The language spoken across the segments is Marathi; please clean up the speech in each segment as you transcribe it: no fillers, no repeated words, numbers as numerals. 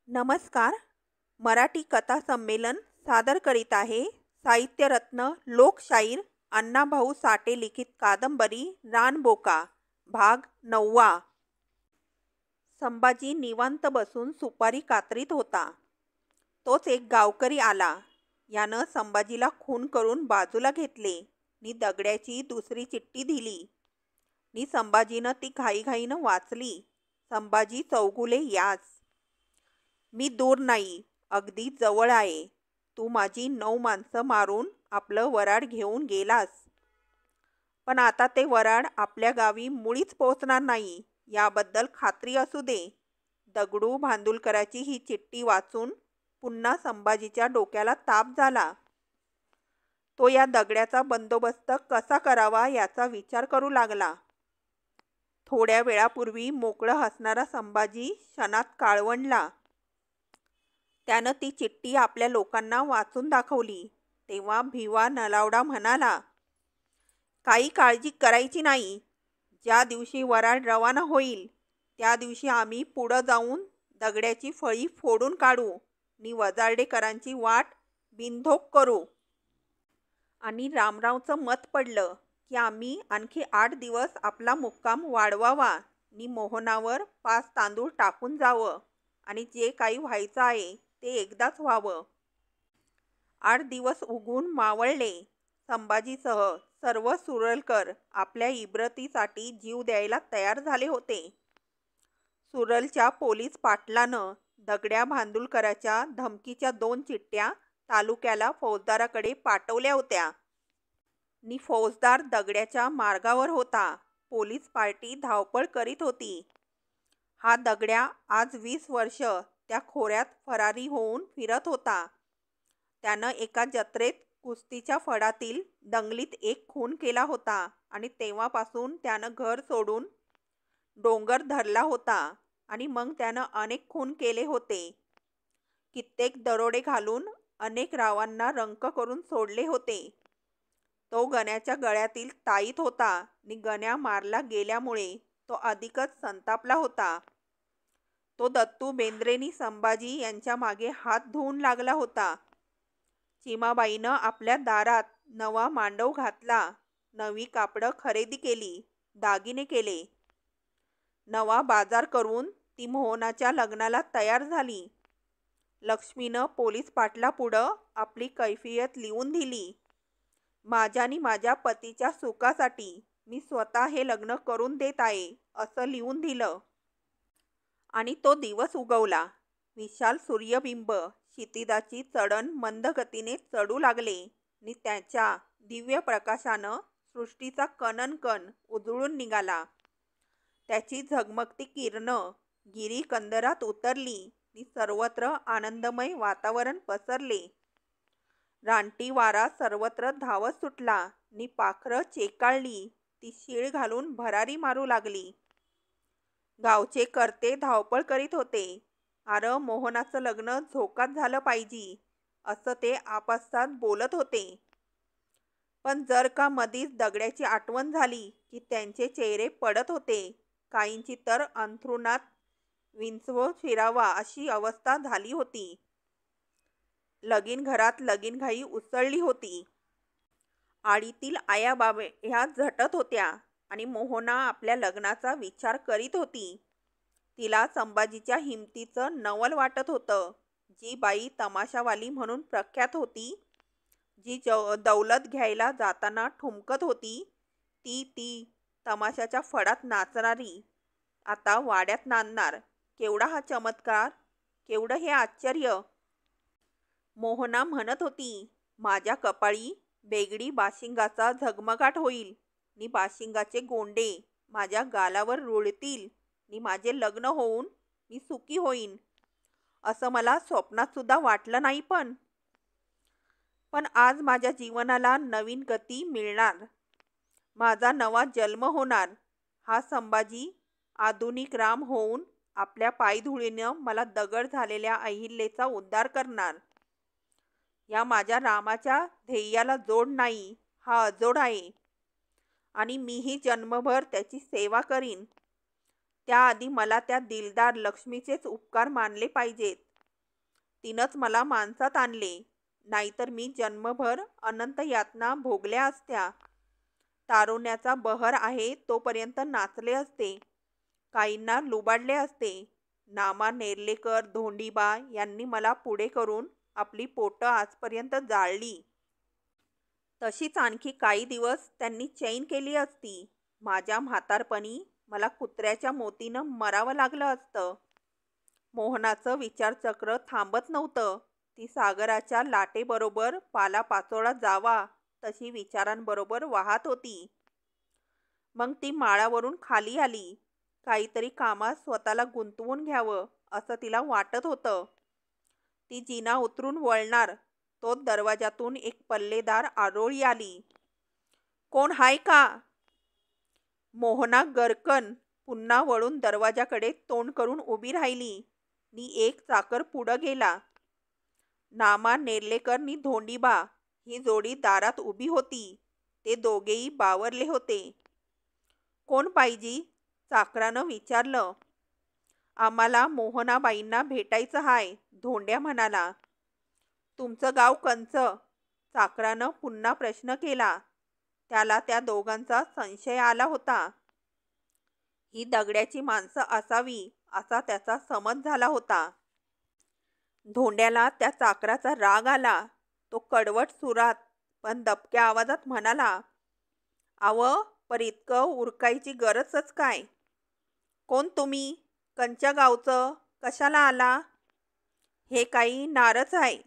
नमस्कार. मराठी कथा संमेलन सादर करीत आहे साहित्यरत्न लोकशाहीर अण्णाभाऊ साठे लिखित कादंबरी रानबोका भाग 9. संभाजी निवांत बसून सुपारी कातरीत होता. तोच एक गावकरी आला. यानं संभाजीला खून करून बाजूला घेतले नि दगड्याची दुसरी चिठ्ठी दिली नि संभाजीनं ती घाईघाईनं वाचली. संभाजी चौगुले यास. मी दूर नाही, अगदी जवळ आहे. तू माझी 9 माणसं मारून आपलं वराड घेऊन गेलास. पण आता ते वराड आपल्या गावी मुळीच पोहोचणार नाही, याबद्दल खात्री असू दे. दगडू भांडुलकराची ही चिठ्ठी वाचून पुन्हा संभाजीच्या डोक्याला ताप झाला. तो या दगड्याचा बंदोबस्त कसा करावा याचा विचार करू लागला. थोड्या वेळापूर्वी मोकळं हसणारा संभाजी क्षणात काळवंडला. त्यानं ती चिठ्ठी आपल्या लोकांना वाचून दाखवली. तेव्हा भिवा नलावडा म्हणाला, काही काळजी करायची नाही. ज्या दिवशी वराड रवाना होईल त्या दिवशी आम्ही पुढं जाऊन दगड्याची फळी फोडून काढू नि वजारडेकरांची वाट बिनधोक करू. आणि रामरावचं मत पडलं की आम्ही आणखी 8 दिवस आपला मुक्काम वाढवावा नि मोहनावर 5 तांदूळ टाकून जावं आणि जे काही व्हायचं आहे ते एकदाच व्हावं. 8 दिवस उगून मावळले. संभाजीसह सर्व सुरलकर आपल्या इब्रतीसाठी जीव द्यायला तयार झाले होते. सुरलच्या पोलीस पाटलानं दगड्या भांडुलकराच्या धमकीच्या 2 चिठ्ठ्या तालुक्याला फौजदाराकडे पाठवल्या होत्या नि फौजदार दगड्याच्या मार्गावर होता. पोलीस पार्टी धावपळ करीत होती. हा दगड्या आज 20 वर्ष त्या खोऱ्यात फरारी होऊन फिरत होता. त्यानं एका जत्रेत कुस्तीच्या फडातील दंगलीत एक खून केला होता आणि तेव्हापासून त्यानं घर सोडून डोंगर धरला होता आणि मग त्यानं अनेक खून केले होते. कित्येक दरोडे घालून अनेक रावांना रंक करून सोडले होते. तो गण्याच्या गळ्यातील ताईत होता आणि गण्या मारला गेल्यामुळे तो अधिकच संतापला होता. तो दत्तू बेंद्रेनी संभाजी यांच्या मागे हात धुवून लागला होता. चिमाबाईनं आपल्या दारात नवा मांडव घातला, नवी कापडं खरेदी केली, दागिने केले. नवा बाजार करून ती मोहनाच्या लग्नाला तयार झाली. लक्ष्मीनं पोलीस पाटलापुढं आपली कैफियत लिहून दिली. माझ्या आणि माझ्या पतीच्या सुखासाठी मी स्वतः हे लग्न करून देत आहे असं लिहून दिलं. आणि तो दिवस उगवला. विशाल सूर्यबिंब क्षितिजाची चढण मंद गतीने चढू लागले नि त्याच्या दिव्य प्रकाशानं सृष्टीचा कणनकण उजळून निघाला. त्याची झगमगती किरणं गिरी कंदरात उतरली नि सर्वत्र आनंदमय वातावरण पसरले. रानटी वारा सर्वत्र धावत सुटला नि पाखरं चेकाळली ती शीळ घालून भरारी मारू लागली. गावचे कर्ते धावपळ करीत होते. अरे मोहनाचं लग्न झोकात झालं पाहिजे असं ते आपापसात बोलत होते. पण जर का मधीच दगड्याची आठवण झाली की त्यांचे चेहरे पडत होते. काहींची तर अंथरुणात विंचव शिरावा अशी अवस्था झाली होती. लगीन घरात लगीनघाई उसळली होती. आडीतील आया बाया झटत होत्या आणि मोहना आपल्या लग्नाचा विचार करीत होती. तिला संभाजीच्या हिमतीचं नवल वाटत होतं. जी बाई तमाशावाली म्हणून प्रख्यात होती, जी दौलत घ्यायला जाताना ठुमकत होती, ती तमाशाच्या फडात नाचणारी आता वाड्यात नांदणार. केवढा हा चमत्कार, केवढं हे आश्चर्य. मोहना म्हणत होती, माझ्या कपाळी बेगडी बाशिंगाचा झगमगाट होईल नि बाशिंगाचे गोंडे माझ्या गालावर रुळतील नि माझे लग्न होऊन मी सुखी होईन असं मला स्वप्नात सुद्धा वाटलं नाही. पण आज माझ्या जीवनाला नवीन गती मिळणार. माझा नवा जन्म होणार. हा संभाजी आधुनिक राम होऊन आपल्या पायधुळीनं मला दगड झालेल्या अहिल्याचा उद्धार करणार. या माझ्या रामाच्या ध्येयाला जोड नाही, हा अजोड आहे आणि मीही जन्मभर त्याची सेवा करीन. त्याआधी मला त्या दिलदार लक्ष्मीचेच उपकार मानले पाहिजेत. तिनंच मला माणसात आणले, नाहीतर मी जन्मभर अनंत यातना भोगल्या असत्या. तारुण्याचा बहर आहे तोपर्यंत नाचले असते, काहींना लुबाडले असते. नामा नेर्लेकर, धोंडीबा यांनी मला पुढे करून आपली पोटं आजपर्यंत जाळली. तशीच आणखी काही दिवस त्यांनी चैन केली असती. माझ्या म्हातारपणी मला कुत्र्याच्या मोतीनं मरावं लागलं असतं. मोहनाचं विचारचक्र थांबत नव्हतं. ती सागराच्या लाटेबरोबर पालापाचोळा जावा तशी विचारांबरोबर वाहत होती. मग ती माळावरून खाली आली. काहीतरी कामात स्वतःला गुंतवून घ्यावं असं तिला वाटत होतं. ती जिना उतरून वळणार तोच दरवाजातून एक पल्लेदार आरोळी आली. कोण हाय का? मोहना गरकन पुन्हा वळून दरवाजाकडे तोंड करून उभी राहिली. नी एक चाकर पुढं गेला. नामा नेर्लेकर नी धोंडीबा ही जोडी दारात उभी होती. ते दोघेही बावरले होते. कोण पाहिजे? चाकरानं विचारलं. आम्हाला मोहनाबाईंना भेटायचं हाय, धोंड्या म्हणाला. तुमचं गाव कंचं? चाकरानं पुन्हा प्रश्न केला. त्याला त्या दोघांचा संशय आला होता. ही दगड्याची माणसं असावी असा त्याचा समज झाला होता. धोंड्याला त्या चाकराचा राग आला. तो कडवट सुरात पण दबक्या आवाजात म्हणाला, आव पर इतकं उरकायची गरजच काय? कोण तुम्ही? कंच्या गावचं? कशाला आला? हे काही नारच आहे.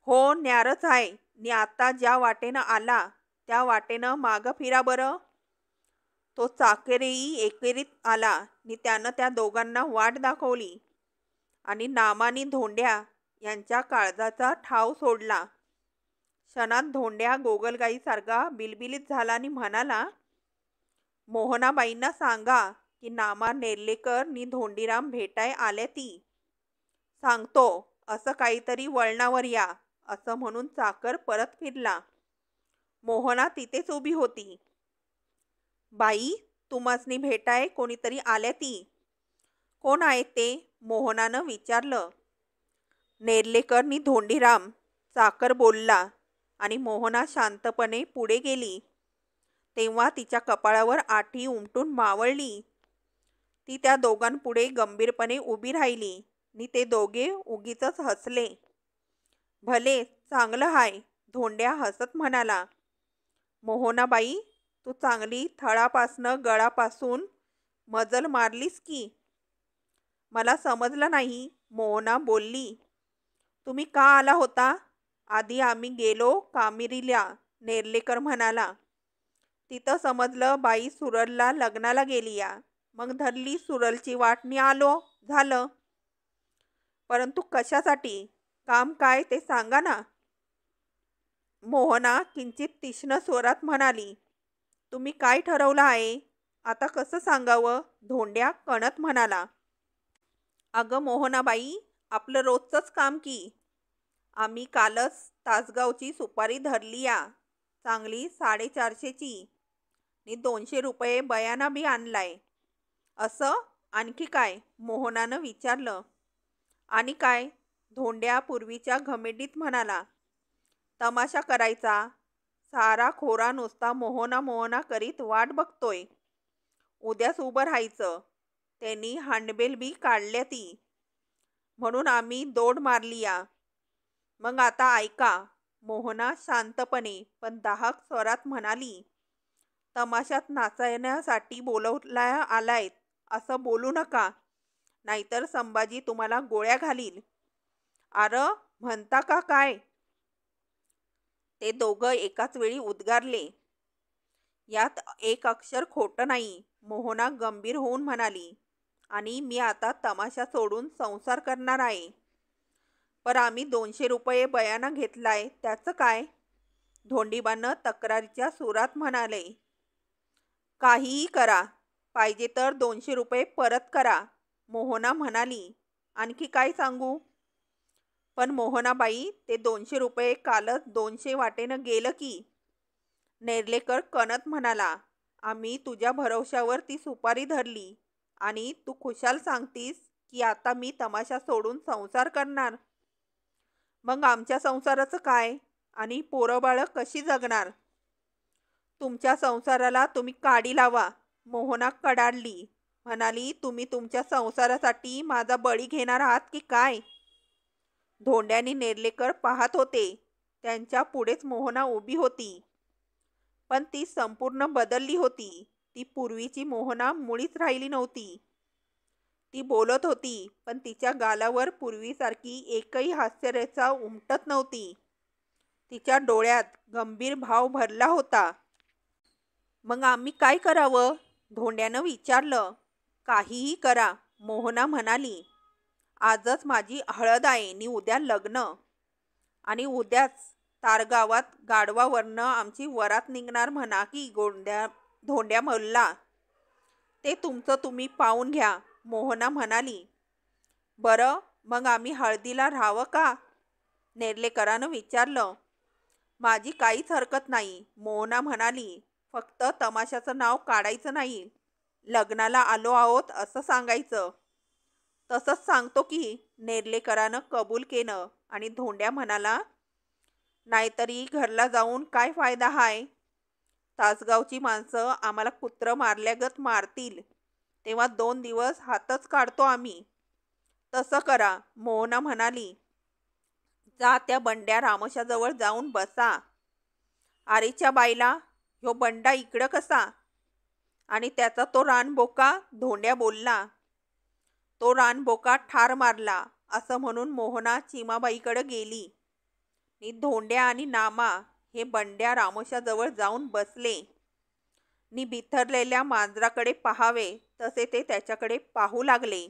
हो, न्यारच आहे. नि आता ज्या वाटेनं आला त्या वाटेनं मागं फिरा बरं. तो चाकरेही एकेरीत आला नि त्यानं त्या दोघांना वाट दाखवली आणि नामानी धोंड्या यांच्या काळजाचा ठाव सोडला. क्षणात धोंड्या गोगलगाईसारखा बिलबिलीत झाला आणि म्हणाला, मोहनाबाईंना सांगा की नामा नेर्लेकर नि धोंडीराम भेटाय आले ती. सांगतो असं काहीतरी वळणावर या, असं म्हणून चाकर परत फिरला. मोहना तिथेच उभी होती. बाई, तुम्हासनी भेटाय कोणीतरी आल्या ती. कोण आहेत ते? मोहनानं विचारलं. नेर्लेकर नि धोंडीराम, चाकर बोलला आणि मोहना शांतपणे पुढे गेली. तेव्हा तिच्या कपाळावर आठी उमटून मावळली. ती त्या दोघांपुढे गंभीरपणे उभी राहिली नि ते दोघे उगीचच हसले. भले, चांगलं हाय, धोंड्या हसत म्हणाला. मोहनाबाई, तू चांगली थळापासनं गळापासून मजल मारलीस की. मला समजलं नाही, मोहना बोलली. तुम्ही का आला होता? आधी आम्ही गेलो कामिरीला, नेर्लेकर म्हणाला. तिथं समजलं बाई सुरलला लग्नाला गेली या. मग धरली सुरलची वाटणी आलो, झालं. परंतु कशासाठी? काम काय ते सांगा ना. मोहना किंचित तीक्ष्ण स्वरात म्हणाली. तुम्ही काय ठरवलं आहे? आता कसं सांगावं? धोंड्या कणत म्हणाला. अगं मोहनाबाई, आपलं रोजचंच काम की. आम्ही कालच तासगावची सुपारी धरली या, चांगली 450ची नि 200 रुपये बयाना बी आणलाय. असं? आणखी काय? मोहनानं विचारलं. आणि काय? धोंड्या पूर्वीच्या घमेंडीत म्हणाला. तमाशा करायचा. सारा खोरा नुसता मोहना मोहना करीत वाट बघतोय. उद्याच उभं राहायचं. त्यांनी हांडबेल बी काढल्या ती. म्हणून आम्ही दौड मारली या. मग आता ऐका, मोहना शांतपणे पण दाहक स्वरात म्हणाली. तमाशात नाचण्यासाठी बोलवला आलायत असं बोलू नका, नाहीतर संभाजी तुम्हाला गोळ्या घालील. आर म्हणता का काय? ते दोघं एकाच वेळी उद्गारले. यात एक अक्षर खोटं नाही, मोहना गंभीर होऊन म्हणाली. आणि मी आता तमाशा सोडून संसार करणार आहे. पर आम्ही 200 रुपये बयाना घेतलाय, त्याचं काय? धोंडीबानं तक्रारीच्या सुरात म्हणाले. काहीही करा, पाहिजे तर 200 रुपये परत करा, मोहना म्हणाली. आणखी काय सांगू? पण मोहनाबाई, ते 200 रुपये कालच 200 वाटेनं गेलं की. नेर्लेकर कणत म्हणाला. आम्ही तुझ्या भरवशावर ती सुपारी धरली आणि तू खुशाल सांगतीस की आता मी तमाशा सोडून संसार करणार. मग आमच्या संसाराचं काय आणि पोरंबाळं कशी जगणार? तुमच्या संसाराला तुम्ही काडी लावा. मोहना कडाडली. म्हणाली, तुम्ही तुमच्या संसारासाठी माझा बळी घेणार आहात की काय? धोंड्याने नेर्लेकर पाहत होते. त्यांच्या पुढेच मोहना उभी होती. पण ती संपूर्ण बदलली होती. ती पूर्वीची मोहना मुळीच राहिली नव्हती. ती बोलत होती, पण तिच्या गालावर पूर्वीसारखी एकही हास्यरेखा उमटत नव्हती. तिच्या डोळ्यात गंभीर भाव भरला होता. मग आम्ही काय करावं? धोंड्यानं विचारलं. काहीही करा, मोहना म्हणाली. आजच माझी हळद आहे आणि उद्या लग्न. आणि उद्याच तारगावात गाढवावरनं आमची वरात निघणार म्हणा की धोंड्या बोलला. ते तुमचं तुम्ही पाहून घ्या, मोहना म्हणाली. बरं, मग आम्ही हळदीला राहावं का? नेर्लेकरानं विचारलं. माझी काहीच हरकत नाही, मोहना म्हणाली. फक्त तमाशाचं नाव काढायचं नाही. लग्नाला आलो आहोत असं सांगायचं. तसंच सांगतो की, नेर्लेकरानं कबूल केलं आणि धोंड्या म्हणाला. नाहीतरी घरला जाऊन काय फायदा हाय? तासगावची माणसं आम्हाला कुत्रं मारल्यागत मारतील. तेव्हा 2 दिवस हातच काढतो आम्ही. तसं करा, मोहना म्हणाली. जा त्या बंड्या रामोशाजवळ जाऊन बसा. आरेच्या बाईला, ह्यो बंडा इकडं कसा? आणि त्याचा तो रानबोका, धोंड्या बोलला. तो रानबोका ठार मारला, असं म्हणून मोहना चिमाबाईकडे गेली. नि धोंड्या आणि नामा हे बंड्या रामोशाजवळ जाऊन बसले. नि बिथरलेल्या मांजराकडे पाहावे तसे ते त्याच्याकडे पाहू लागले.